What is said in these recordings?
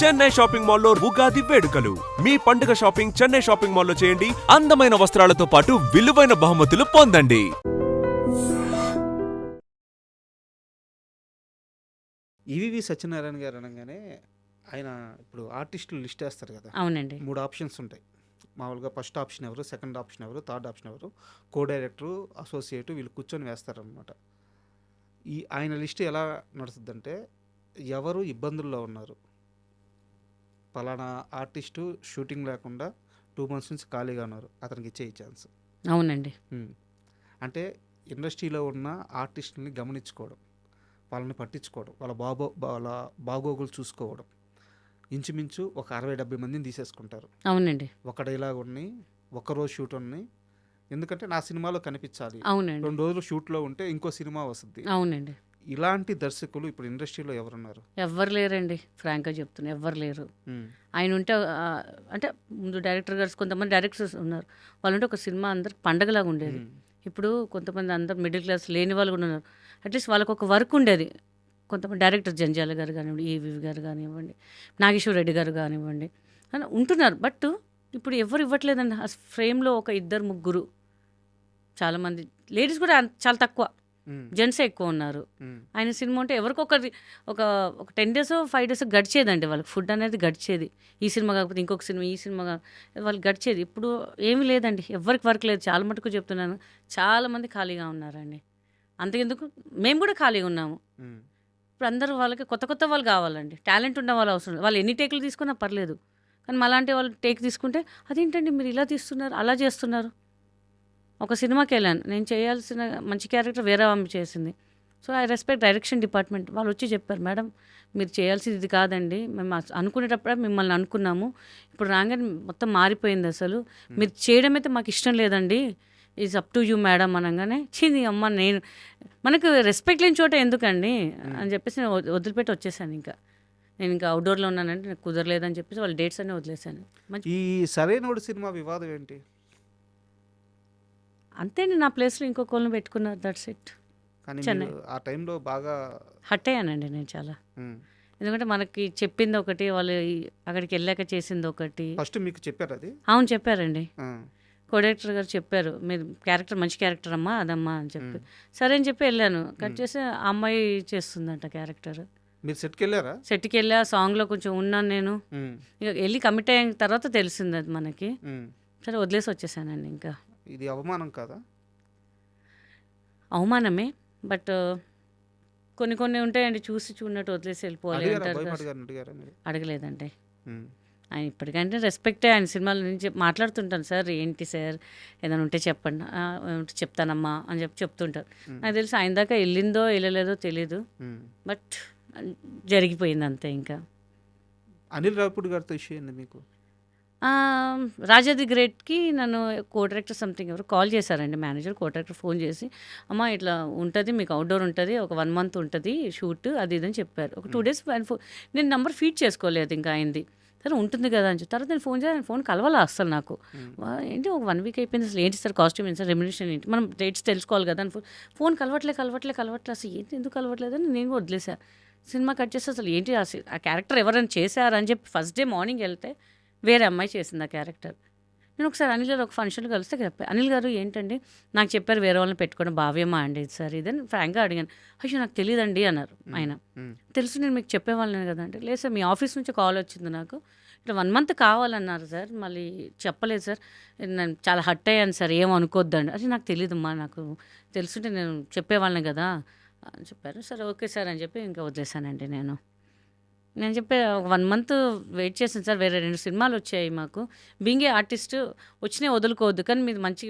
Chennai shopping మాల్లో ఉగాది వేడుకలు. మీ పండుగ షాపింగ్ చెన్నై షాపింగ్ మాల్లో చేయండి. అందమైన వస్త్రాలతో పాటు విలువైన బహుమతులు పొందండి. ఈవీవి సత్యనారాయణ గారు అనగానే ఆయన ఇప్పుడు ఆర్టిస్టులు లిస్ట్ వేస్తారు కదా. అవునండి. 3 ఆప్షన్స్ ఉంటాయి మామూలుగా. ఫస్ట్ ఆప్షన్ ఎవరు, సెకండ్ ఆప్షన్ ఎవరు, థర్డ్ ఆప్షన్ ఎవరు, కో డైరెక్టరు, అసోసియేట్, వీళ్ళు కూర్చొని వేస్తారనమాట. ఆయన లిస్ట్ ఎలా నడుస్తుందంటే, ఎవరు ఇబ్బందుల్లో ఉన్నారు, పలానా ఆర్టిస్టు షూటింగ్ లేకుండా 2 months నుంచి ఖాళీగా ఉన్నారు, అతనికి ఇచ్చే ఛాన్స్. అవునండి. అంటే ఇండస్ట్రీలో ఉన్న ఆర్టిస్టుల్ని గమనించుకోవడం, వాళ్ళని పట్టించుకోవడం, వాళ్ళ బాగోగులు చూసుకోవడం. ఇంచుమించు ఒక 60-70 మందిని తీసేసుకుంటారు. అవునండి. ఒక డైలాగ్ ఉన్నాయి, ఒక్కరోజు షూట్ ఉన్నాయి. ఎందుకంటే నా సినిమాలో కనిపించాలి, అవునండి. 2 రోజులు షూట్లో ఉంటే ఇంకో సినిమా వస్తుంది. అవునండి. ఇలాంటి దర్శకులు ఇప్పుడు ఇండస్ట్రీలో ఎవరున్నారు? ఎవ్వరు లేరండి, ఫ్రాంక్గా చెప్తున్నా, ఎవ్వరు లేరు. ఆయన ఉంటే అంటే ముందు డైరెక్టర్ గారు, కొంతమంది డైరెక్టర్స్ ఉన్నారు, వాళ్ళు ఉంటే ఒక సినిమా అందరికి పండగలాగా ఉండేది. ఇప్పుడు కొంతమంది అందరు మిడిల్ క్లాస్ లేని వాళ్ళు కూడా ఉన్నారు, అట్లీస్ట్ వాళ్ళకు ఒక వర్క్ ఉండేది. కొంతమంది డైరెక్టర్ జంజాల గారు కానివ్వండి, ఈవి గారు కానివ్వండి, నాగేశ్వర రెడ్డి గారు కానివ్వండి అని ఉంటున్నారు. బట్ ఇప్పుడు ఎవరు ఇవ్వట్లేదండి. ఆ ఫ్రేమ్లో ఒక 2-3 చాలామంది, లేడీస్ కూడా చాలా తక్కువ, జెంట్సే ఎక్కువ ఉన్నారు. ఆయన సినిమా ఉంటే ఎవరికొకరి ఒక 10 days 5 days గడిచేదండి, వాళ్ళకి ఫుడ్ అనేది గడిచేది. ఈ సినిమా కాకపోతే ఇంకొక సినిమా, ఈ సినిమా వాళ్ళకి గడిచేది. ఇప్పుడు ఏమీ లేదండి, ఎవరికి వర్క్ లేదు. చాలా మటుకు చెప్తున్నాను, చాలామంది ఖాళీగా ఉన్నారండి. అంతకెందుకు, మేము కూడా ఖాళీగా ఉన్నాము. ఇప్పుడు అందరూ వాళ్ళకి కొత్త వాళ్ళు కావాలండి, టాలెంట్ ఉన్న వాళ్ళు అవసరం. వాళ్ళు ఎన్ని టేకులు తీసుకున్నా పర్లేదు, కానీ అలాంటి వాళ్ళు టేక్ తీసుకుంటే అదేంటండి మీరు ఇలా తీస్తున్నారు, అలా చేస్తున్నారు. ఒక సినిమాకి వెళ్ళాను, నేను చేయాల్సిన మంచి క్యారెక్టర్ వేరే ఆమె చేసింది. So I respect direction department. వాళ్ళు వచ్చి చెప్పారు, మేడం మీరు చేయాల్సింది ఇది కాదండి, మేము అనుకునేటప్పుడే మిమ్మల్ని అనుకున్నాము, ఇప్పుడు రాగానే మొత్తం మారిపోయింది, అసలు మీరు చేయడం అయితే మాకు ఇష్టం లేదండి, is up to you madam అనగానే, చీని అమ్మ నేను మనకు రెస్పెక్ట్ లేని చోట ఎందుకండి అని చెప్పేసి నేను వదిలిపెట్టి వచ్చేసాను. నేను ఇంకా అవుట్డోర్లో ఉన్నానంటే నాకు కుదరలేదని చెప్పేసి వాళ్ళ డేట్స్ అన్నీ వదిలేసాను. ఈ సరైనోడు సినిమా వివాదం ఏంటి? అంతే, నా ప్లేస్లో ఇంకొకళ్ళని పెట్టుకున్నారు, దట్స్ ఇట్. కానీ ఆ టైంలో బాగా హట్ అయ్యానండి నేను చాలా. ఎందుకంటే మనకి చెప్పింది ఒకటి, వాళ్ళు అక్కడికి వెళ్ళాక చేసింది ఒకటి. ఫస్ట్ మీకు చెప్పారు అది? అవును చెప్పారండి, కో డైరెక్టర్ గారు చెప్పారు, మీరు క్యారెక్టర్ మంచి క్యారెక్టర్ అమ్మా అదమ్మా అని చెప్పి. సరే అని చెప్పి వెళ్ళాను. కట్ చేసి ఆ అమ్మాయి చేస్తుందంట క్యారెక్టర్. మీరు సెట్కి వెళ్ళారా? సెట్కి వెళ్ళా, సాంగ్లో కొంచెం ఉన్నాను నేను. ఇక వెళ్ళి కమిట్ అయిన తర్వాత తెలిసింది అది మనకి. సరే వదిలేసి వచ్చేసానండి. ఇంకా ఇది అవమానం కాదా? అవమానమే, బట్ కొన్ని ఉంటాయండి, చూసి చూడనట్టు వదిలేసి వెళ్ళిపోవాలి అంటారు. అడగలేదండి ఆయన. ఇప్పటికంటే రెస్పెక్టే. ఆయన సినిమాల నుంచి మాట్లాడుతుంటాను, సార్ ఏంటి సార్ ఏదైనా ఉంటే చెప్పండి, చెప్తానమ్మా అని చెప్తుంటారు. నాకు తెలిసి ఆయన దాకా వెళ్ళిందో వెళ్ళలేదో తెలీదు, బట్ జరిగిపోయింది అంతే. ఇంకా అనిల్ రావిపూడి గారితో ఇష్యూ ఏంది మీకు? రాజా ది గ్రేట్కి నన్ను కో డైరెక్టర్ సంథింగ్ ఎవరు కాల్ చేశారండి, మేనేజర్. కో డైరెక్టర్ ఫోన్ చేసి, అమ్మ ఇట్లా ఉంటుంది మీకు, అవుట్డోర్ ఉంటుంది, ఒక 1 month ఉంటుంది షూట్, అది ఇదని చెప్పారు. ఒక 2 days నేను నెంబర్ ఫీడ్ చేసుకోలేదు ఇంకా అయింది. సరే ఉంటుంది కదా అని చెప్పి తర్వాత నేను ఫోన్ చేయాలి, ఫోన్ కలవాలా అసలు నాకు. ఏంటి ఒక 1 week అయిపోయింది, అసలు ఏంటి సార్ కాస్ట్యూమ్ ఏంటి సార్, రెమ్యునేషన్ ఏంటి, మనం డేట్స్ తెలుసుకోవాలి కదా అని ఫోన్ కలవట్లే అసలు ఏంటి ఎందుకు కలవట్లేదని నేను వదిలేసాను. సినిమా కట్ చేస్తే అసలు ఏంటి ఆ క్యారెక్టర్ ఎవరైనా చేశారని చెప్పి ఫస్ట్ డే మార్నింగ్ వెళ్తే వేరే అమ్మాయి చేసింది ఆ క్యారెక్టర్. నేను ఒకసారి అనిల్ గారు ఒక ఫంక్షన్లో కలిస్తే చెప్పాను, అనిల్ గారు ఏంటండి నాకు చెప్పారు వేరే వాళ్ళని పెట్టుకోవడం భావ్యమా అండి సార్ ఇదని ఫ్రాంక్గా అడిగాను. అయ్యో నాకు తెలియదండి అన్నారు ఆయన. తెలుసు నేను మీకు చెప్పేవాళ్ళని కదా అంటే, లేదు సార్ మీ ఆఫీస్ నుంచి కాల్ వచ్చింది నాకు, ఇట్లా 1 month కావాలన్నారు సార్, మళ్ళీ చెప్పలేదు సార్, నేను చాలా హట్ అయ్యాను సార్, ఏమో అనుకోద్దండి. అది నాకు తెలియదమ్మా, నాకు తెలుసుంటే నేను చెప్పేవాళ్ళని కదా అని చెప్పారు. సరే ఓకే సార్ అని చెప్పి ఇంకా వదిలేసానండి. నేను చెప్పే ఒక 1 month వెయిట్ చేసాను సార్, వేరే 2 సినిమాలు వచ్చాయి మాకు, బీయింగ్ ఏ ఆర్టిస్ట్ వచ్చినాయి వదులుకోవద్దు, కానీ మీది మంచి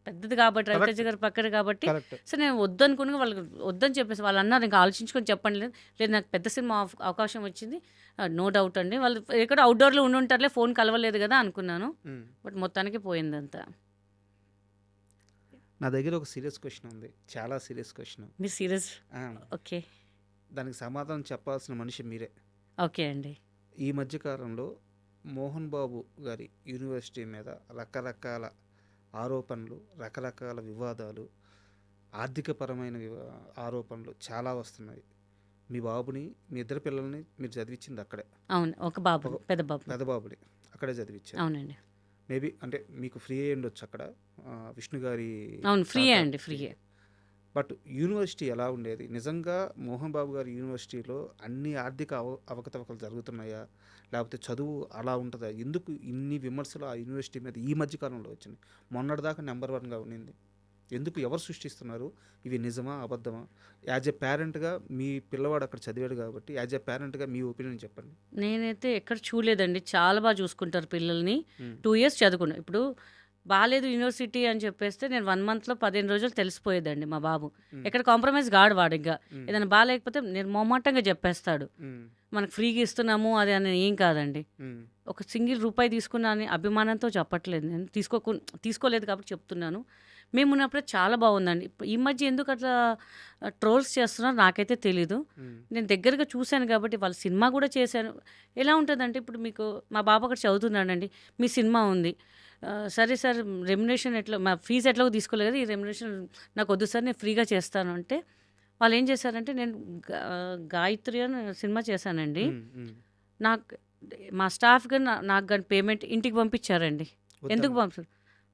పెద్దది కాబట్టి రవితేజ గారు పక్కన కాబట్టి సో నేను వద్దనుకుని వాళ్ళకి వద్దని చెప్పేసి వాళ్ళు అన్నారు, ఇంకా ఆలోచించుకొని చెప్పండి. లేదు నాకు పెద్ద సినిమా అవకాశం వచ్చింది, నో డౌట్ అండి, వాళ్ళు ఎక్కడ అవుట్డోర్లో ఉండుంటారులే, ఫోన్ కలవలేదు కదా అనుకున్నాను, బట్ మొత్తానికి పోయిందంతా. నా దగ్గర ఒక సీరియస్ క్వశ్చన్ ఉంది, చాలా సీరియస్ క్వశ్చన్. మీరు సీరియస్? ఓకే, దానికి సమాధానం చెప్పాల్సిన మనిషి మీరే. ఓకే అండి. ఈ మధ్యకాలంలో మోహన్ బాబు గారి యూనివర్సిటీ మీద రకరకాల ఆరోపణలు, రకరకాల వివాదాలు, ఆర్థికపరమైన ఆరోపణలు చాలా వస్తున్నాయి. మీ బాబుని, మీ ఇద్దరు పిల్లల్ని మీరు చదివించింది అక్కడే. అవును. ఒక బాబు, పెద్ద బాబు. పెద్ద బాబుని అక్కడే చదివించారు. అవునండి. మేబీ అంటే మీకు ఫ్రీ అయ్యి ఉండొచ్చు అక్కడ. విష్ణు గారి అవును. ఫ్రీయే తాత అండి. ఫ్రీ. ఫ్రీయే. బట్ యూనివర్సిటీ ఎలా ఉండేది? నిజంగా మోహన్ బాబు గారి యూనివర్సిటీలో అన్ని ఆర్థిక అవకతవకలు జరుగుతున్నాయా? లేకపోతే చదువు అలా ఉంటుందా? ఎందుకు ఇన్ని విమర్శలు ఆ యూనివర్సిటీ మీద ఈ మధ్య కాలంలో వచ్చినాయి? మొన్నటిదాకా నెంబర్ 1గా ఉండింది. ఎందుకు? ఎవరు సృష్టిస్తున్నారు? ఇవి నిజమా? అబద్ధమా? యాజ్ ఎ పేరెంట్‌గా మీ పిల్లవాడు అక్కడ చదివాడు కాబట్టి యాజ్ ఎ పేరెంట్‌గా మీ ఒపీనియన్ చెప్పండి. నేనైతే ఎక్కడ చూడలేదండి. చాలా బాగా చూసుకుంటారు పిల్లల్ని. హ్మ్. 2 ఇయర్స్ చదువుకున్నా. ఇప్పుడు బాలేదు యూనివర్సిటీ అని చెప్పేస్తే నేను 1 మంత్‌లో 15 రోజులు తెలిసిపోయేదండి మా బాబు. హ్మ్. ఎక్కడ కాంప్రమైజ్ కాడు వాడింకా. హ్మ్. ఏదైనా బాలేకపోతే నిర్మొహమాటంగా చెప్పేస్తాడు. హ్మ్. మనకు ఫ్రీగా ఇస్తున్నాము అది అని ఏం కాదండి. హ్మ్. ఒక సింగిల్ రూపాయి తీసుకున్నా అని అభిమానంతో చెప్పట్లేదు నేను. తీసుకోలేదు కాబట్టి చెప్తున్నాను. మేమున్నప్పుడే చాలా బాగుందండి. ఈ మధ్య ఎందుకు అట్లా ట్రోల్స్ చేస్తున్నారో నాకైతే తెలీదు. హ్మ్. నేను దగ్గరగా చూశాను కాబట్టి వాళ్ళ సినిమా కూడా చేశాను. ఎలా ఉంటుందంటే ఇప్పుడు మీకు మా బాబు అక్కడ చదువుతున్నాడండి. మీ సినిమా ఉంది. సరే సార్ రెమ్యునరేషన్ ఎట్లా మా ఫీజు ఎట్లాగో తీసుకోలేదు కదా! ఈ రెమ్యునరేషన్ నాకొద్దు సార్ నేను ఫ్రీగా చేస్తాను అంటే, వాళ్ళేం చేశారంటే నేను గా గాయత్రి అని సినిమా చేశానండి. హ్మ్. హ్మ్. నాకు మా స్టాఫ్ గాని నాకు గాని పేమెంట్ ఇంటికి పంపించారండి. ఎందుకు వద్దన్నా. పంపారు?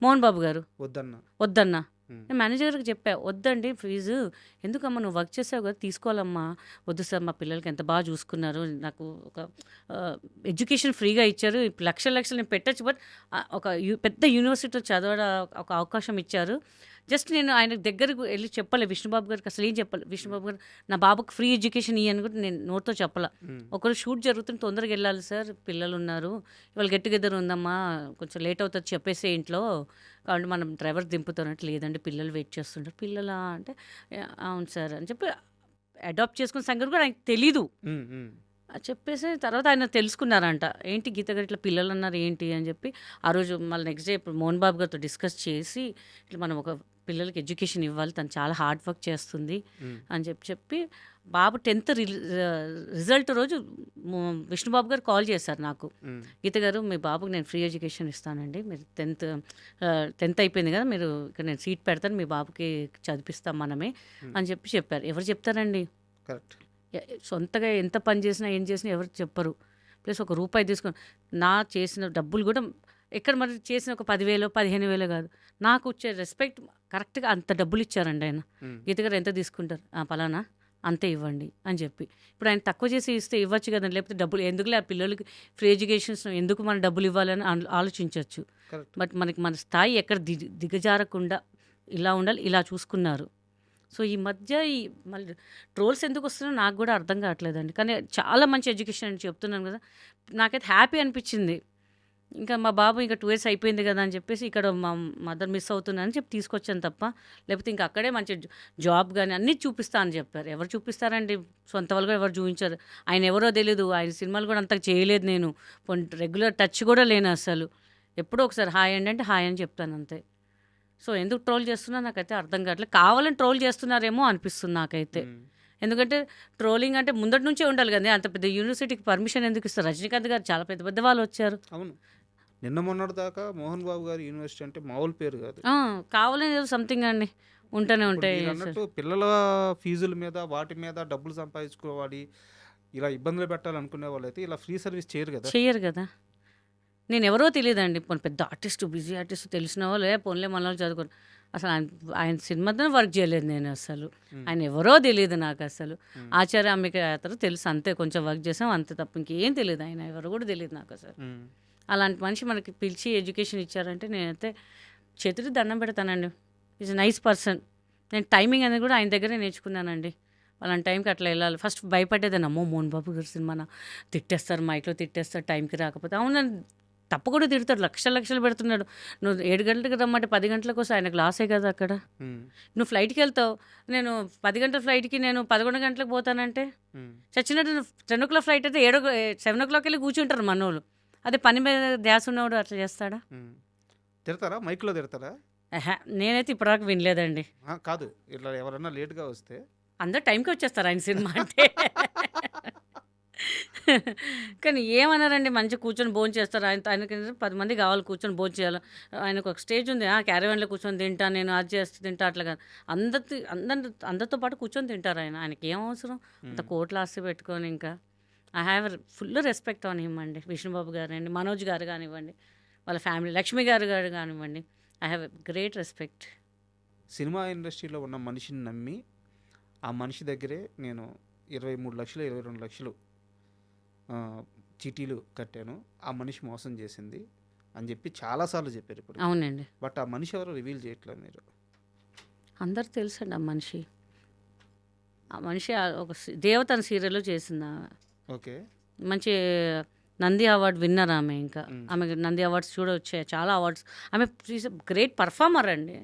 మోహన్ బాబు గారు వద్దన్నా. వద్దన్నా. హ్మ్. నేను మేనేజర్ గారికి చెప్పా, "వద్దండి ఫీజు. ఎందుకమ్మా నువ్వు వర్క్ చేసావు కదా! తీసుకోవాలమ్మా. వద్దు సార్ మా పిల్లలకి ఎంత బాగా చూసుకున్నారు. నాకు ఒక ఎడ్యుకేషన్ ఫ్రీగా ఇచ్చారు. ఇప్పుడు లక్షలు లక్షలు నేను పెట్టొచ్చు. బట్ ఒక పెద్ద యూనివర్సిటీలో చదవడం ఒక అవకాశం ఇచ్చారు. జస్ట్ నేను ఆయన దగ్గరకు వెళ్ళి చెప్పలే విష్ణుబాబు గారికి అసలు ఏం చెప్పలే. విష్ణుబాబు గారు నా బాబుకి ఫ్రీ ఎడ్యుకేషన్ ఇయ్యని కూడా నేను నోట్తో చెప్పలా. హ్మ్. ఒకరోజు షూట్ జరుగుతుంది తొందరగా వెళ్ళాలి సార్ పిల్లలు ఉన్నారు. ఇవాళ గెట్ టుగెదర్ ఉందమ్మా కొంచెం లేట్ అవుతుంది చెప్పేసి ఇంట్లో కాబట్టి మనం డ్రైవర్ దింపుతానంటే లేదండి పిల్లలు వెయిట్ చేస్తుంటారు. పిల్లలా అంటే అవును సార్ అని చెప్పి అడాప్ట్ చేసుకున్న సంగతి కూడా ఆయనకు తెలీదు. హ్మ్. హ్మ్. చెప్పేసి తర్వాత ఆయన తెలుసుకున్నారంట. ఏంటి గీత గారు ఇట్లా పిల్లలు అన్నారు ఏంటి అని చెప్పి ఆ రోజు మళ్ళీ నెక్స్ట్ డే ఇప్పుడు మోహన్ బాబు గారితో డిస్కస్ చేసి ఇట్లా మనం ఒక పిల్లలకి ఎడ్యుకేషన్ ఇవ్వాలి తను చాలా హార్డ్ వర్క్ చేస్తుంది హ్మ్. అని చెప్పి బాబు 10th రిజల్ట్ రోజు విష్ణుబాబు గారు కాల్ చేశారు నాకు. హ్మ్. గీత గారు మీ బాబుకి నేను ఫ్రీ ఎడ్యుకేషన్ ఇస్తానండి. మీరు 10th అయిపోయింది కదా మీరు ఇక్కడ నేను సీట్ పెడతాను మీ బాబుకి చదివిస్తాం మనమే అని చెప్పారు. ఎవరు చెప్తారండి? కరెక్ట్. సొంతగా ఎంత పని చేసినా ఏం చేసినా ఎవరు చెప్పరు. ప్లస్ ఒక రూపాయి తీసుకొని నా చేసిన డబ్బులు కూడా ఎక్కడ మరి చేసిన ఒక 10,000 15,000 కాదు. నాకు వచ్చే రెస్పెక్ట్ కరెక్ట్గా అంత డబ్బులు ఇచ్చారండి ఆయన. హ్మ్. గీత గారు ఎంత తీసుకుంటారు? పలానా అంతే ఇవ్వండి అని చెప్పి. ఇప్పుడు ఆయన తక్కువ చేసి ఇస్తే ఇవ్వచ్చు కదండి. లేకపోతే డబ్బులు ఎందుకులే ఆ పిల్లలకి ఫ్రీ ఎడ్యుకేషన్స్ ఎందుకు మనం డబ్బులు ఇవ్వాలని ఆలోచించవచ్చు. కరెక్ట్. బట్ మనకి మన స్థాయి ఎక్కడ దిగజారకుండా ఇలా ఉండాలి ఇలా చూసుకున్నారు. సో ఈ మధ్య మళ్ళీ ట్రోల్స్ ఎందుకు వస్తున్నాయో నాకు కూడా అర్థం కావట్లేదండి. కానీ చాలా మంచి ఎడ్యుకేషన్ అని చెప్తున్నాను కదా! నాకైతే హ్యాపీ అనిపించింది. ఇంకా మా బాబు ఇంకా 2 ఇయర్స్ అయిపోయింది కదా అని చెప్పేసి ఇక్కడ మా మదర్ మిస్ అవుతున్నారని చెప్పి తీసుకొచ్చాను తప్ప, లేకపోతే ఇంకా అక్కడే మంచి జాబ్ కానీ అన్నీ చూపిస్తా అని చెప్పారు. ఎవరు చూపిస్తారండి? సొంత వాళ్ళు కూడా ఎవరు చూపించారు. ఆయన ఎవరో తెలీదు. ఆయన సినిమాలు కూడా అంతగా చేయలేదు నేను. రెగ్యులర్ టచ్ కూడా లేను అసలు. ఎప్పుడో ఒకసారి హాయ్ అండి అంటే హాయ్ అని చెప్తాను అంతే. సో ఎందుకు ట్రోల్ చేస్తున్నా నాకైతే అర్థం కావట్లేదు. కావాలని ట్రోల్ చేస్తున్నారేమో అనిపిస్తుంది నాకైతే. హ్మ్. ఎందుకంటే ట్రోలింగ్ అంటే ముందటి నుంచే ఉండాలి కదా! అంత పెద్ద యూనివర్సిటీకి పర్మిషన్ ఎందుకు ఇస్తారు? రజనీకాంత్ గారు చాలా పెద్ద పెద్ద వాళ్ళు వచ్చారు. అవును. నిన్న మొన్నటి దాకా మోహన్ బాబు గారి యూనివర్సిటీ అంటే మామూలు పేరు కాదు. కావాలని ఏదో సంథింగ్ అండి ఉంటూనే ఇప్పుడు ఉంటాయి మీరు సార్. అన్నట్టు పిల్లల ఫీజుల మీద వాటి మీద డబ్బులు సంపాదించుకోవాలి, ఇలా ఇబ్బందులు పెట్టాలనుకునే వాళ్ళైతే ఇలా ఫ్రీ సర్వీస్ చేయరు కదా. చెయ్యరు కదా! నేను ఎవరో తెలియదండి. పోనీ పెద్ద ఆర్టిస్ట్ బిజీ ఆర్టిస్ట్ తెలిసిన వాళ్ళే పోన్లే మన వాళ్ళు చదువుకోరు. అసలు ఆయన సినిమాతోనే వర్క్ చేయలేదు నేను అసలు. ఆయన ఎవరో తెలియదు నాకు అసలు. ఆచార్య అంబిక యాత్ర తెలుసు అంతే, కొంచెం వర్క్ చేసాం అంతే తప్ప ఇంకేం తెలియదు. ఆయన ఎవరు కూడా తెలియదు నాకు అసలు. హ్మ్. అలాంటి మనిషి మనకి పిలిచి ఎడ్యుకేషన్ ఇచ్చారంటే నేనైతే చేతులు దండం పెడతానండి. Is nice person. నేను టైమింగ్ అనేది కూడా ఆయన దగ్గరే నేర్చుకున్నానండి. అలాంటి టైంకి అట్లా వెళ్ళాలి. ఫస్ట్ భయపడేదాన్ని, అమ్మో మోహన్ బాబు గారి సినిమానా తిట్టేస్తారు, మైక్లో తిట్టేస్తారు టైంకి రాకపోతే. అవునండి తప్పకుండా తిడతాడు, లక్షలు లక్షలు పెడుతున్నాడు. నువ్వు 7 గంటలకు రమ్మంటే 10 గంటలకు వస్తే ఆయనకు లాసే కదా అక్కడ. హ్మ్. నువ్వు ఫ్లైట్కి వెళ్తావు, నేను 10 గంటల ఫ్లైట్కి నేను 11 గంటలకు పోతానంటే హ్మ్. చచ్చినట్టు 10 o'clock ఫ్లైట్ అయితే 7 o'clock వెళ్ళి కూర్చుంటారు మనోళ్ళు. అదే పని మీద ధ్యాస ఉన్నవాడు అట్లా చేస్తాడా? హ్మ్. తిడతారా? మైక్లో తిడతారా? నేనైతే ఇప్పటివరకు వినలేదండి. కాదు, ఇట్లా ఎవరన్నా లేట్గా వస్తే అందరు టైంకి వచ్చేస్తారు ఆయన సినిమా అంటే. కానీ ఏమన్నారండి, మంచిగా కూర్చొని భోంచేస్తారు. ఆయనకి 10 మంది కావాలి కూర్చొని భోంచేయాలి. ఆయనకు ఒక స్టేజ్ ఉంది. క్యారవాన్‌లో కూర్చొని తింటా నేను, అది చేస్తా తింటా అట్లా కాదు. అందరితో పాటు కూర్చొని తింటారు ఆయన. ఆయనకేం అవసరం అంత కోట్ల ఆస్తి పెట్టుకొని ఇంకా. I have full respect on him అండి. విష్ణుబాబు గారండి, మనోజ్ గారు కానివ్వండి, వాళ్ళ ఫ్యామిలీ, లక్ష్మి గారు కానివ్వండి. I have great respect. Cinema ఇండస్ట్రీలో ఉన్న మనిషిని నమ్మి ఆ మనిషి దగ్గరే నేను 23 లక్షలు 22 లక్షలు చీటీలు కట్టాను, ఆ మనిషి మోసం చేసింది అని చెప్పి చాలాసార్లు చెప్పారు ఇప్పుడు. అవునండి. బట్ ఆ మనిషి ఎవరో రివీల్ చేయట్లేదు మీరు. అందరు తెలుసండి ఆ మనిషి. ఒక దేవత అని సీరియల్లో చేసింది ఆమె. ఓకే. మంచి నంది అవార్డు విన్నర్ ఆమె. ఇంకా ఆమె నంది అవార్డ్స్ కూడా వచ్చాయి, చాలా అవార్డ్స్. ఆమె గ్రేట్ పర్ఫార్మర్ అండి.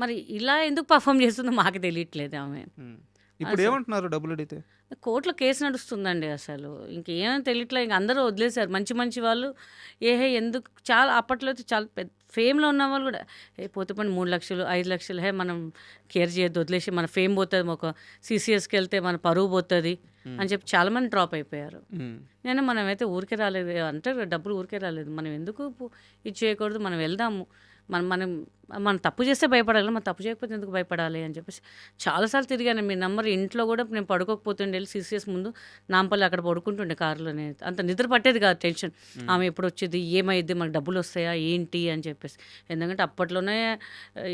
మరి ఇలా ఎందుకు పర్ఫామ్ చేస్తుందో మాకు తెలియట్లేదు ఆమె. ఇప్పుడు ఏమంటున్నారు డబ్బులు అడిగితే? కోర్టులో కేసు నడుస్తుందండి అసలు. ఇంకేమని తెలియట్లే. ఇంక అందరూ వదిలేశారు. మంచి వాళ్ళు ఎందుకు చాలా అప్పట్లో అయితే చాలా పెద్ద ఫేమ్లో ఉన్న వాళ్ళు కూడా పోతే పని 3 లక్షలు 5 లక్షలు మనం కేర్ చేయొద్దు, వదిలేసి మన ఫేమ్ పోతుంది, ఒక CCSకి వెళ్తే మన పరువు పోతుంది అని చెప్పి చాలామంది డ్రాప్ అయిపోయారు. మనమైతే ఊరికే రాలేదు అంటే, డబ్బులు ఊరికే రాలేదు. మనం ఎందుకు ఇది చేయకూడదు, మనం వెళ్దాము. మనం తప్పు చేస్తే భయపడాలి, మనం తప్పు చేయకపోతే ఎందుకు భయపడాలి అని చెప్పేసి చాలాసార్లు తిరిగాను. మీ నెంబర్ ఇంట్లో కూడా నేను పడుకోకపోతుండే, వెళ్ళి CCS ముందు నాంపల్లి అక్కడ పడుకుంటుండే కారులోనే. అంత నిద్ర పట్టేది కాదు, టెన్షన్. ఆమె ఎప్పుడు వచ్చేది, ఏమైద్ది, మనకు డబ్బులు వస్తాయా ఏంటి అని చెప్పేసి. ఎందుకంటే అప్పట్లోనే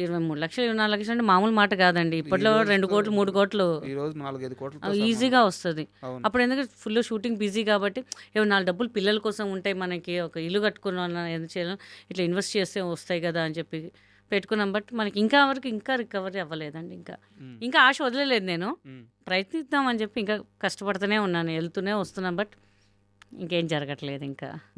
23 లక్షలు 24 లక్షలు అంటే మామూలు మాట కాదండి. ఇప్పట్లో 2 కోట్లు 3 కోట్లు ఈరోజు 4-5 కోట్లు ఈజీగా వస్తుంది. అప్పుడు ఎందుకంటే ఫుల్ షూటింగ్ బిజీ కాబట్టి ఏమో 4 డబ్బులు పిల్లల కోసం ఉంటాయి, మనకి ఒక ఇల్లు కట్టుకున్న ఎంత చేయాలి, ఇట్లా ఇన్వెస్ట్ చేస్తే వస్తాయి కదా అని చెప్పి పెట్టుకున్నాం. బట్ మనకి ఇంకా రికవరీ అవ్వలేదండి. ఇంకా ఆశ వదిలేదు. నేను ప్రయత్నిద్దామని చెప్పి ఇంకా కష్టపడుతూనే ఉన్నాను, వెళ్తూనే వస్తున్నాను. బట్ ఇంకేం జరగట్లేదు ఇంకా.